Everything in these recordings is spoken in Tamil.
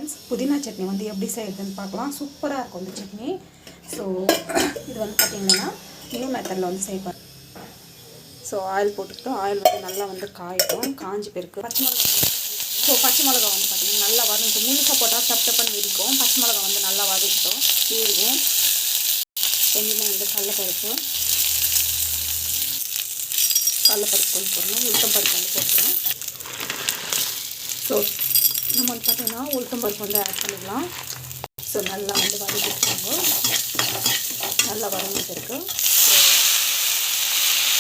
ஃப்ரெண்ட்ஸ், புதினா சட்னி வந்து எப்படி செய்யுதுன்னு பார்க்கலாம். சூப்பராக இருக்கும் இந்த சட்னி. ஸோ இது வந்து பார்த்திங்கன்னா நியூ மெத்தடில் வந்து செய்யப்போம். ஸோ ஆயில் போட்டுக்கிட்டோம். ஆயில் வந்து நல்லா வந்து காயட்டும். காஞ்சி பேருக்கு பச்சை மிளகா வந்து பார்த்திங்கன்னா நல்லா வதங்கிட்டு முழுசாக போட்டால் தப்புன்னு இருக்கும். பச்சை மிளகா வந்து நல்லா வதக்கிட்டோம். சீரகம் கொஞ்சமாக வந்து கடலைப்பருப்பு கொஞ்சம் போடணும். உளுத்தம்பருப்பு வந்து போட்டுக்கிறோம். ஸோ நம்ம வந்து பார்த்தீங்கன்னா உளுத்தம்பருப்பு வந்து ஆட் பண்ணிக்கலாம். ஸோ நல்லா வந்து வதக்கிட்டுருக்கோங்க. நல்லா வதங்கிட்டு இருக்கு.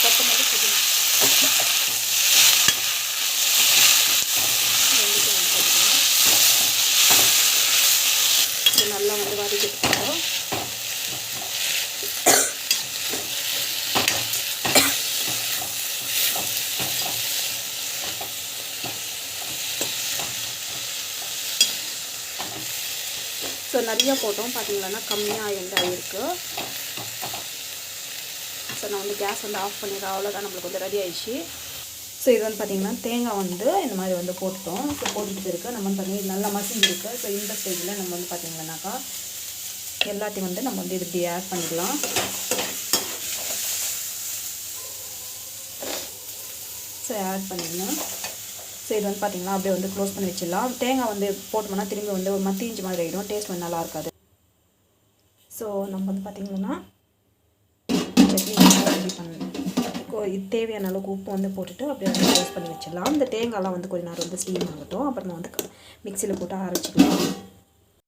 கொத்தமல்லி புதினா ரெண்டுத்தையும் வந்து போட்டுக்கலாம். ஸோ நல்லா வந்து வதக்கிட்டுருக்கோம். ஸோ நிறையா போட்டோம் பார்த்தீங்கன்னா கம்மியாக எந்த ஆகிருக்கு. ஸோ நான் வந்து கேஸ் வந்து ஆஃப் பண்ணிடுறேன். அவ்வளோதான், நம்மளுக்கு வந்து ரெடி ஆகிடுச்சு. ஸோ இது வந்து பார்த்திங்கன்னா தேங்காய் வந்து இந்த மாதிரி வந்து போட்டுட்டோம். ஸோ போட்டுட்டு இருக்குது. நம்ம வந்து பார்த்திங்கன்னா நல்லா மசிஞ்சிருக்கு. ஸோ இந்த ஸ்டேஜில் நம்ம வந்து பார்த்திங்கன்னாக்கா எல்லாத்தையும் வந்து நம்ம வந்து இது இப்படி ஆட் பண்ணிக்கலாம். ஸோ ஆட் பண்ணிடணும். ஸோ இது வந்து பார்த்திங்கன்னா அப்படியே வந்து க்ளோஸ் பண்ணி வச்சிடலாம். தேங்காய் வந்து போட்டோம்னா திரும்பி வந்து ஒரு மத்தி இஞ்சி மாதிரி ஆகிடும். டேஸ்ட் வந்து நல்லா இருக்காது. ஸோ நம்ம வந்து பார்த்திங்கன்னா சட்னி ரெடி பண்ணணும். தேவையான அளவுக்கு உப்பு வந்து போட்டுட்டு அப்படியே வந்து க்ளோஸ் பண்ணி வச்சிடலாம். இந்த தேங்காயெலாம் வந்து கொஞ்சம் நேரம் வந்து ஸ்டீம் ஆகட்டும். அப்புறமா வந்து மிக்சியில் போட்டு அரைச்சிக்கலாம்.